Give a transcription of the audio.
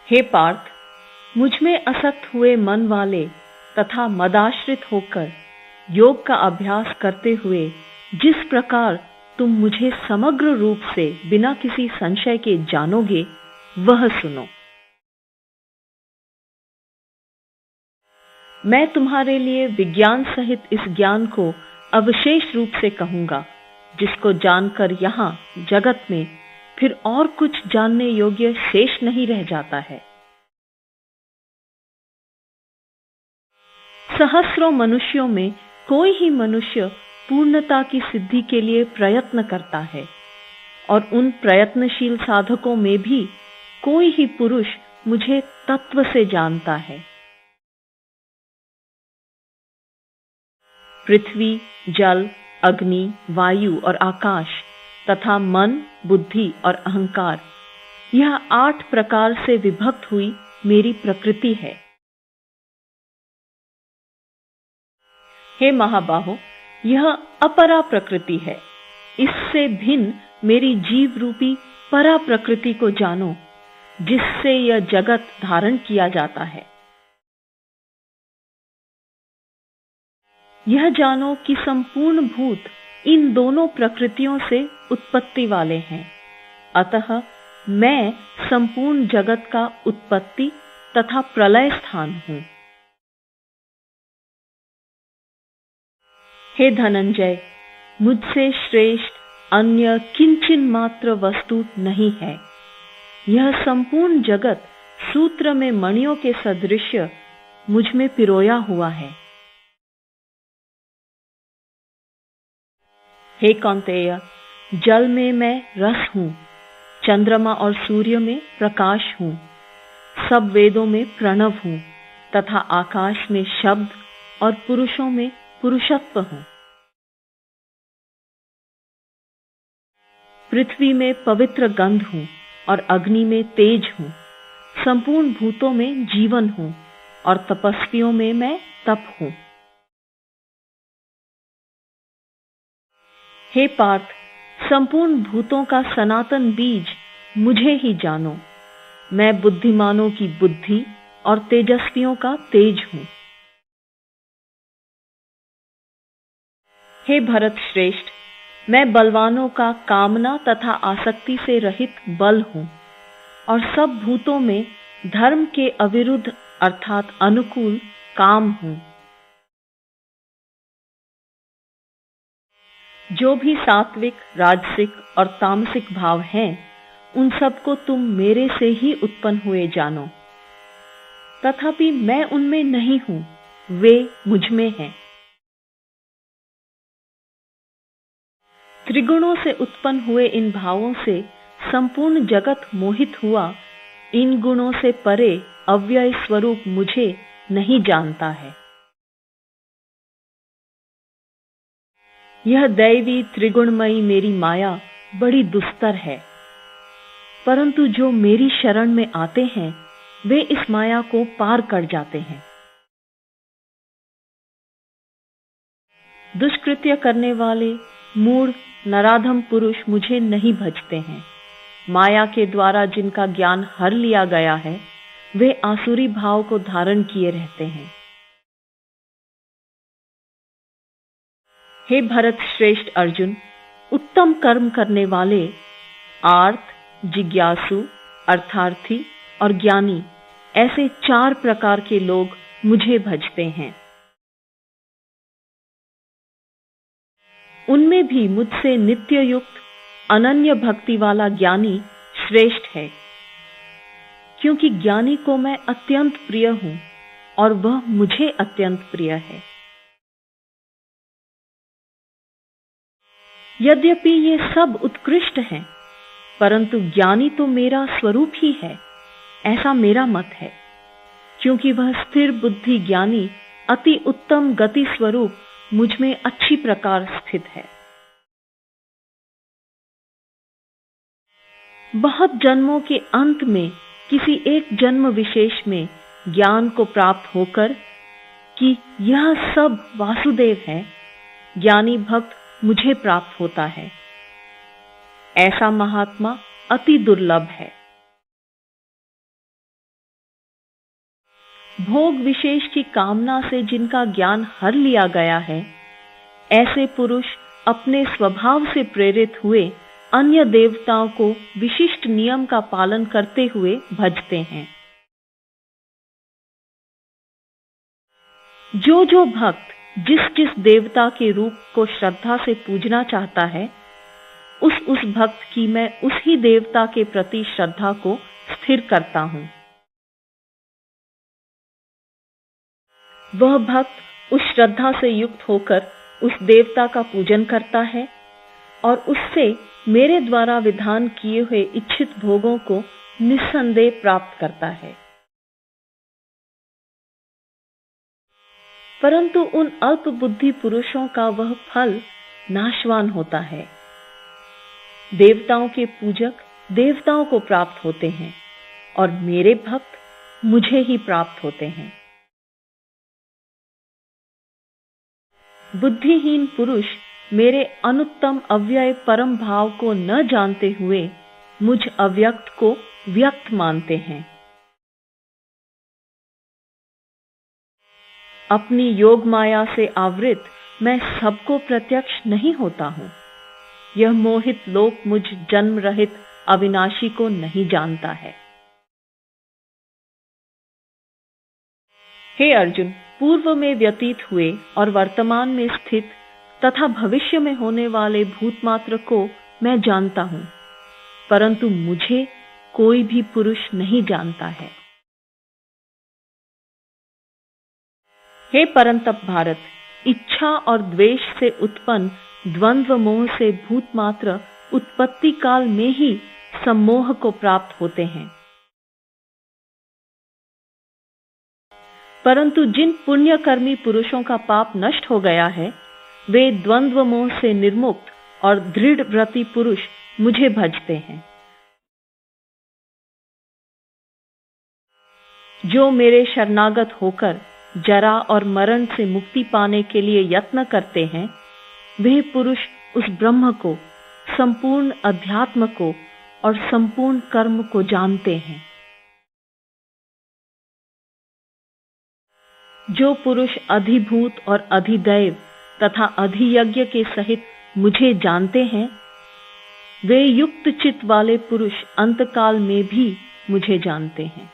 हे पार्थ, मुझ में असक्त हुए मन वाले तथा मदाश्रित होकर योग का अभ्यास करते हुए जिस प्रकार तुम मुझे समग्र रूप से बिना किसी संशय के जानोगे, वह सुनो। मैं तुम्हारे लिए विज्ञान सहित इस ज्ञान को अविशेष रूप से कहूंगा, जिसको जानकर यहां जगत में फिर और कुछ जानने योग्य शेष नहीं रह जाता है। सहस्रों मनुष्यों में कोई ही मनुष्य पूर्णता की सिद्धि के लिए प्रयत्न करता है, और उन प्रयत्नशील साधकों में भी कोई ही पुरुष मुझे तत्व से जानता है। पृथ्वी, जल, अग्नि, वायु और आकाश तथा मन, बुद्धि और अहंकार, यह 8 प्रकार से विभक्त हुई मेरी प्रकृति है। हे महाबाहो, यह अपरा प्रकृति है। इससे भिन्न मेरी जीव रूपी परा प्रकृति को जानो, जिससे यह जगत धारण किया जाता है। यह जानो कि संपूर्ण भूत इन दोनों प्रकृतियों से उत्पत्ति वाले हैं, अतः मैं संपूर्ण जगत का उत्पत्ति तथा प्रलय स्थान हूं। हे धनंजय, मुझसे श्रेष्ठ अन्य किंचन मात्र वस्तु नहीं है। यह संपूर्ण जगत सूत्र में मणियों के सदृश्य मुझ में पिरोया हुआ है। हे कौंतेय, जल में मैं रस हूं, चंद्रमा और सूर्य में प्रकाश हूं, सब वेदों में प्रणव हूं तथा आकाश में शब्द और पुरुषों में पुरुषत्व हूं। पृथ्वी में पवित्र गंध हूं और अग्नि में तेज हूं, संपूर्ण भूतों में जीवन हूं और तपस्वियों में मैं तप हूं। हे पार्थ, संपूर्ण भूतों का सनातन बीज मुझे ही जानो। मैं बुद्धिमानों की बुद्धि और तेजस्वियों का तेज हूं। हे भरत श्रेष्ठ, मैं बलवानों का कामना तथा आसक्ति से रहित बल हूं और सब भूतों में धर्म के अविरुद्ध अर्थात अनुकूल काम हूं। जो भी सात्विक, राजसिक और तामसिक भाव हैं, उन सबको तुम मेरे से ही उत्पन्न हुए जानो। तथापि मैं उनमें नहीं हूं, वे मुझ में हैं। त्रिगुणों से उत्पन्न हुए इन भावों से संपूर्ण जगत मोहित हुआ इन गुणों से परे अव्यय स्वरूप मुझे नहीं जानता है। यह दैवी त्रिगुणमयी मेरी माया बड़ी दुस्तर है, परंतु जो मेरी शरण में आते हैं वे इस माया को पार कर जाते हैं। दुष्कृत्य करने वाले मूढ़ नराधम पुरुष मुझे नहीं भजते हैं। माया के द्वारा जिनका ज्ञान हर लिया गया है, वे आसुरी भाव को धारण किए रहते हैं। हे भरत श्रेष्ठ अर्जुन, उत्तम कर्म करने वाले आर्त, जिज्ञासु, अर्थार्थी और ज्ञानी, ऐसे 4 प्रकार के लोग मुझे भजते हैं। उनमें भी मुझसे नित्य युक्त अनन्य भक्ति वाला ज्ञानी श्रेष्ठ है, क्योंकि ज्ञानी को मैं अत्यंत प्रिय हूं और वह मुझे अत्यंत प्रिय है। यद्यपि ये सब उत्कृष्ट हैं, परंतु ज्ञानी तो मेरा स्वरूप ही है, ऐसा मेरा मत है, क्योंकि वह स्थिर बुद्धि ज्ञानी अति उत्तम गति स्वरूप मुझ में अच्छी प्रकार स्थित है। बहुत जन्मों के अंत में किसी एक जन्म विशेष में ज्ञान को प्राप्त होकर कि यह सब वासुदेव है, ज्ञानी भक्त मुझे प्राप्त होता है। ऐसा महात्मा अति दुर्लभ है। भोग विशेष की कामना से जिनका ज्ञान हर लिया गया है, ऐसे पुरुष अपने स्वभाव से प्रेरित हुए अन्य देवताओं को विशिष्ट नियम का पालन करते हुए भजते हैं। जो जो भक्त जिस जिस देवता के रूप को श्रद्धा से पूजना चाहता है, उस भक्त की मैं उसी देवता के प्रति श्रद्धा को स्थिर करता हूं। वह भक्त उस श्रद्धा से युक्त होकर उस देवता का पूजन करता है और उससे मेरे द्वारा विधान किए हुए इच्छित भोगों को निस्संदेह प्राप्त करता है। परंतु उन अल्प बुद्धि पुरुषों का वह फल नाशवान होता है। देवताओं के पूजक देवताओं को प्राप्त होते हैं और मेरे भक्त मुझे ही प्राप्त होते हैं। बुद्धिहीन पुरुष मेरे अनुत्तम अव्यय परम भाव को न जानते हुए मुझ अव्यक्त को व्यक्त मानते हैं। अपनी योग माया से आवृत मैं सबको प्रत्यक्ष नहीं होता हूं। यह मोहित लोक मुझ जन्म रहित अविनाशी को नहीं जानता है। हे अर्जुन, पूर्व में व्यतीत हुए और वर्तमान में स्थित तथा भविष्य में होने वाले भूतमात्र को मैं जानता हूं, परंतु मुझे कोई भी पुरुष नहीं जानता है। हे परंतप भारत, इच्छा और द्वेष से उत्पन्न द्वंद्व मोह से भूतमात्र उत्पत्ति काल में ही सम्मोह को प्राप्त होते हैं। परंतु जिन पुण्यकर्मी पुरुषों का पाप नष्ट हो गया है, वे द्वंद्व मोह से निर्मुक्त और दृढ़ व्रती पुरुष मुझे भजते हैं। जो मेरे शरणागत होकर जरा और मरण से मुक्ति पाने के लिए यत्न करते हैं, वे पुरुष उस ब्रह्म को, संपूर्ण अध्यात्म को और संपूर्ण कर्म को जानते हैं। जो पुरुष अधिभूत और अधिदैव तथा अधियज्ञ के सहित मुझे जानते हैं, वे युक्त चित्त वाले पुरुष अंतकाल में भी मुझे जानते हैं।